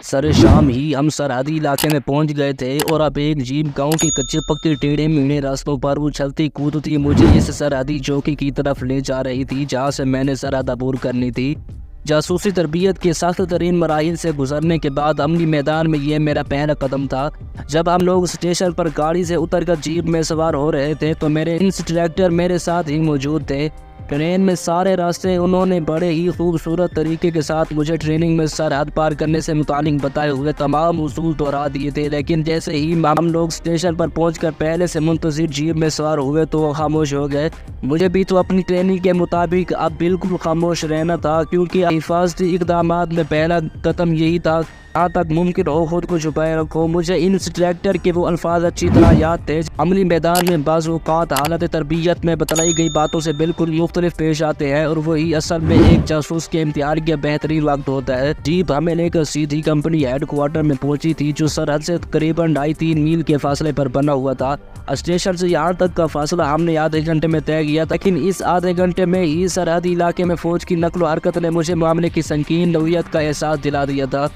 Sir शाम ही हम सरहदी इलाके में पहुंच गए थे और अब एक जीप गांव के कच्चे पक्के टेढ़े मेढ़े रास्तों पर उछलती कूदती मुझे इस सरहदी चौकी की तरफ ले जा रही थी जहां से मैंने सरहद अबूर करनी थी। जासूसी तरबियत के सख्त तरीन मराहिल से गुजरने के बाद अमली मैदान में ये मेरा पहला कदम था। जब हम लोग स्टेशन पर गाड़ी से उतरकर जीप में सवार हो रहे थे तो मेरे इंस्ट्रक्टर मेरे साथ ही मौजूद थे। ट्रेन में सारे रास्ते उन्होंने बड़े ही खूबसूरत तरीके के साथ मुझे ट्रेनिंग में सरहद पार करने से मुतालिक बताए हुए तमाम उसूल दोहरा दिए थे, लेकिन जैसे ही हम लोग स्टेशन पर पहुंचकर पहले से मुंतज़िर जीप में सवार हुए तो वो खामोश हो गए। मुझे भी तो अपनी ट्रेनिंग के मुताबिक अब बिल्कुल खामोश रहना था, क्योंकि हिफाजती इक़दामात में पहला कदम यही था जहाँ तक मुमकिन हो खुद को छुपाए रखो। मुझे इंस्ट्रक्टर के वो अल्फाज अच्छी तरह याद थे। अमली मैदान में बाज़ औक़ात हालत तरबियत में बताई गई बातों से बिल्कुल मुख्तलिफ पेश आते हैं और वही असल में एक जासूस के इम्तिहान का बेहतरीन वक्त होता है। जीप हमें लेकर सीधी कंपनी हेड क्वार्टर में पहुंची थी, जो सरहद से करीबन 2.5-3 मील के फासले पर बना हुआ था। स्टेशन से यहाँ तक का फासला हमने आधे घंटे में तय किया, लेकिन इस आधे घंटे में ही सरहदी इलाके में फौज की नकलो हरकत ने मुझे मामले की संकीर्ण नौयत का एहसास दिला दिया था।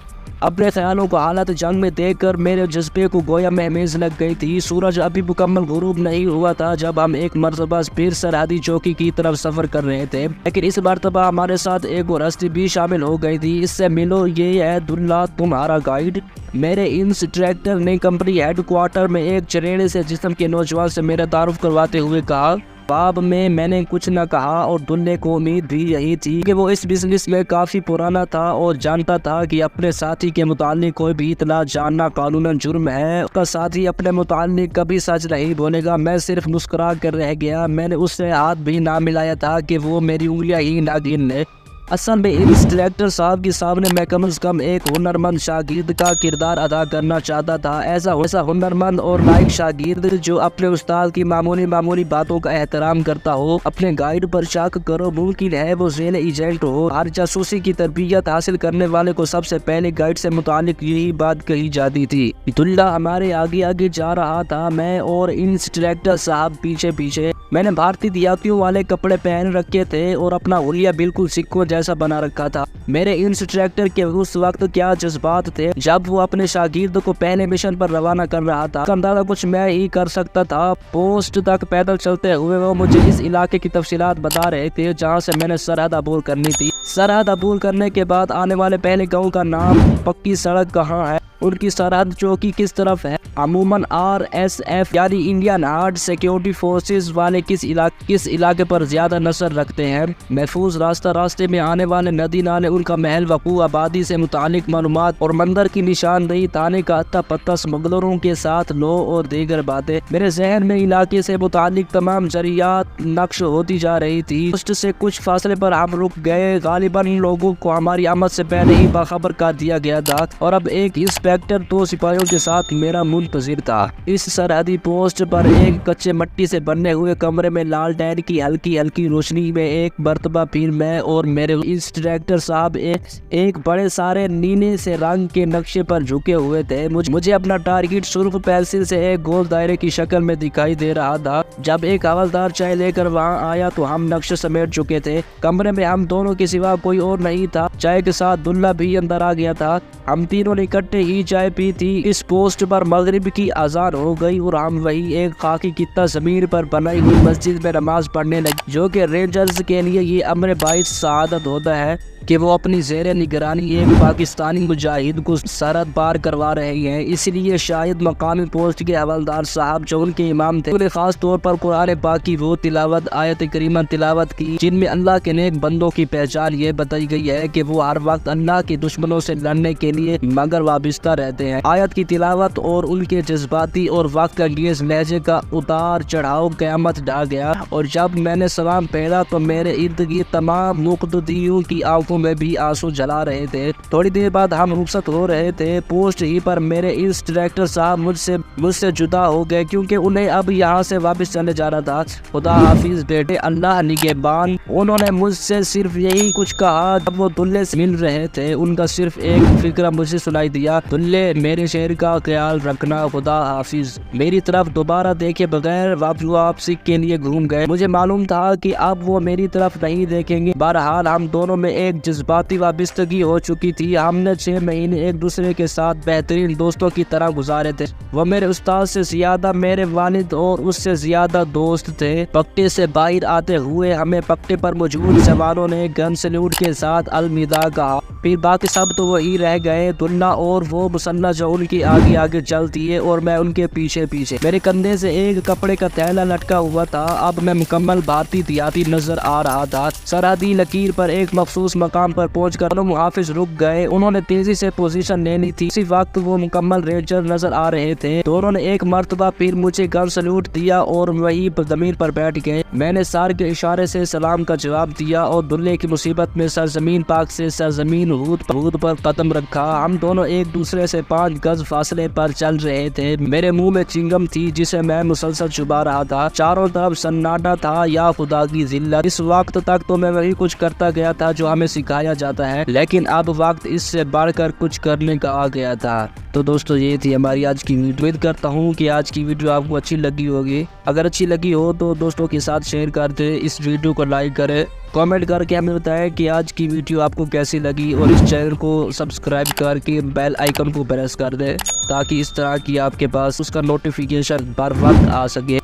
अपने ख्यालों को हालत जंग में देखकर मेरे जज्बे को गोया महमेज लग गई थी। सूरज अभी मुकम्मल गुरूब नहीं हुआ था जब हम एक मरतबा फिर सरहदी चौकी की तरफ सफर कर रहे थे, लेकिन इस मरतबा हमारे साथ एक और हस्ती भी शामिल हो गई थी। इससे मिलो, ये है दुल्ला, तुम्हारा गाइड। मेरे इंस्ट्रक्टर ने कंपनी हेड क्वार्टर में एक चरेड़े से जिस्म के नौजवान से मेरा तारुफ करवाते हुए कहा। बाब में मैंने कुछ न कहा और दुल्ले को उम्मीद भी यही थी कि वो इस बिजनेस में काफ़ी पुराना था और जानता था कि अपने साथी के मुतालिक कोई भी इतला जानना कानूनन जुर्म है। उसका साथी अपने मुतालिक कभी सच नहीं बोलेगा। मैं सिर्फ मुस्कुरा कर रह गया। मैंने उससे हाथ भी ना मिलाया था कि वो मेरी उंगलियां ही ना गिने। असल में इंस्ट्रक्टर साहब के सामने मैं कम से कम एक हुनरमंद शागिर्द का किरदार अदा करना चाहता था। ऐसा हुनरमंद और लायक शागिर्द जो अपने उस्ताद की मामूली बातों का एहतराम करता हो। अपने गाइड पर शक करो, मुमकिन है वो जेल एजेंट हो। हर जासूसी की तरबियत हासिल करने वाले को सबसे पहले गाइड से मुतालिक यही बात कही जाती थी। दुल्ला हमारे आगे आगे जा रहा था, मैं और इंस्ट्रक्टर साहब पीछे पीछे। मैंने भारतीय यात्रियों वाले कपड़े पहन रखे थे और अपना हुलिया बिल्कुल सिक्कों जैसा बना रखा था। मेरे इंस्ट्रक्टर के उस वक्त क्या जज्बात थे जब वो अपने शागिर्द को पहले मिशन पर रवाना कर रहा था, अंदाजा कुछ मैं ही कर सकता था। पोस्ट तक पैदल चलते हुए वो मुझे इस इलाके की तफसीलात बता रहे थे जहाँ से मैंने सरहद अबूर करनी थी। सरहद अबूर करने के बाद आने वाले पहले गाँव का नाम, पक्की सड़क कहाँ है, उनकी सरहद चौकी किस तरफ है, अमूमन RSF यानी इंडियन आर्म्ड सिक्योरिटी फोर्सेस वाले किस इलाके पर ज्यादा नजर रखते हैं, महफूज रास्ते में आने वाले नदी नाले, उनका महल वकू, आबादी से मुतालिक मालूमात और मंदिर की निशानदेही, थाने का अत्ता पत्ता, स्मगलरों के साथ लो और दीगर बातें। मेरे जहन में इलाके से मुतालिक तमाम जरियात नक्श होती जा रही थी। पोस्ट से कुछ फासले पर हम रुक गए। गालिबन इन लोगों को हमारी आमद से पहले ही बाखबर कर दिया गया था और अब एक इंस्पेक्टर 2 सिपाहियों के साथ मेरा मुंतजिर था। इस सरहदी पोस्ट पर एक कच्चे मिट्टी से बने हुए कमरे में लालटेन की हल्की हल्की रोशनी में एक मरतबा फिर मैं और मेरे इंस्ट्रक्टर साहब एक बड़े सारे नीले से रंग के नक्शे पर झुके हुए थे। मुझे अपना टारगेट सुर्ख पेंसिल से एक गोल दायरे की शक्ल में दिखाई दे रहा था। जब एक हवलदार चाय लेकर वहां आया तो हम नक्शे समेट चुके थे। कमरे में हम दोनों के सिवा कोई और नहीं था। चाय के साथ दुल्ला भी अंदर आ गया था। हम तीनों ने इकट्ठे ही चाय पी थी। इस पोस्ट पर मगरिब की अजान हो गई और हम वही एक खाकी कित्ता जमीन पर बनाई हुई मस्जिद में नमाज पढ़ने लगे, जो कि रेंजर्स के लिए ये अमर बाइस सआदत होता है कि वो अपनी ज़ेरे निगरानी एक पाकिस्तानी मुजाहिद को सरहद पार करवा रहे हैं। इसलिए शायद मकामी पोस्ट के हवलदार साहब जो उनके इमाम थे, उन्हें खास तौर पर कुरान पाक की वो तिलावत, आयत करीमा तिलावत की जिनमें अल्लाह के नेक बंदों की पहचान ये बताई गई है कि वो हर वक्त अल्लाह के दुश्मनों से लड़ने के लिए मगर वाबिस्ता रहते हैं। आयत की तिलावत और उनके जज्बाती और वक्त अंगेज लहजे का उतार चढ़ाव क़यामत ढा गया और जब मैंने सलाम पहना तो मेरे इर्द गिर्द तमाम मुक़तदियों की आंखों में भी आंसू जला रहे थे। थोड़ी देर बाद हम रुखसत हो रहे थे। पोस्ट ही पर मेरे इंस्ट्रक्टर साहब मुझसे जुदा हो गए, क्योंकि उन्हें अब यहाँ से वापस चले जाना था। खुदा हाफिज बेटे, अल्लाह निगहबान। उन्होंने मुझसे सिर्फ यही कुछ कहा। जब वो दुल्ले से मिल रहे थे उनका सिर्फ एक फिक्र मुझे सुनाई दिया, दुल्ले मेरे शहर का ख्याल रखना, खुदा हाफिज। मेरी तरफ दोबारा देखे बगैर वापसी के लिए घूम गए। मुझे मालूम था कि अब वो मेरी तरफ नहीं देखेंगे। बहरहाल हम दोनों में एक जज्बाती वाबस्तगी हो चुकी थी। हमने 6 महीने एक दूसरे के साथ बेहतरीन दोस्तों की तरह गुजारे थे। वो मेरे उस्ताद से ज्यादा मेरे वालिद और उससे ज्यादा दोस्त थे। पट्टे से बाहर आते हुए हमें पट्टे पर मौजूद जवानों ने गन सैल्यूट के साथ अलविदा कहा। फिर बाकी सब तो वही रह गए, दुल्ला और वो मुसन्ना जो उनकी आगे आगे चलती है और मैं उनके पीछे पीछे। मेरे कंधे से एक कपड़े का थैला लटका हुआ था। अब मैं मुकम्मल भारतीय दिहाती नजर आ रहा था। सरहदी लकीर पर एक मखसूस मकाम पर पहुंचकर मुहाफिज रुक गए। उन्होंने तेजी से पोजीशन लेनी थी। इसी वक्त वो मुकम्मल रेंजर नजर आ रहे थे। दोनों ने एक मर्तबा फिर मुझे गन सैल्यूट दिया और वही जमीन पर बैठ गए। मैंने सर के इशारे से सलाम का जवाब दिया और दुल्ले की मुसीबत में सरजमीन पाक से सरजमीन हूद पर कदम रखा। हम दोनों एक दूसरे से 5 गज फासले पर चल रहे थे। मेरे मुंह में चिंगम थी जिसे मैं मुसलसल चुबा रहा था। चारों तरफ सन्नाटा था, या खुदा की जिल्लत। इस वक्त तक तो मैं वही कुछ करता गया था जो हमें सिखाया जाता है, लेकिन अब वक्त इससे बढ़कर कुछ करने का आ गया था। तो दोस्तों ये थी हमारी आज की वीडियो। उम्मीद करता हूँ कि आज की वीडियो आपको अच्छी लगी होगी। अगर अच्छी लगी हो तो दोस्तों के साथ शेयर कर दे, इस वीडियो को लाइक करें, कमेंट करके हमें बताएं कि आज की वीडियो आपको कैसी लगी और इस चैनल को सब्सक्राइब करके बेल आइकन को प्रेस कर दें ताकि इस तरह की आपके पास उसका नोटिफिकेशन बर वक्त आ सके।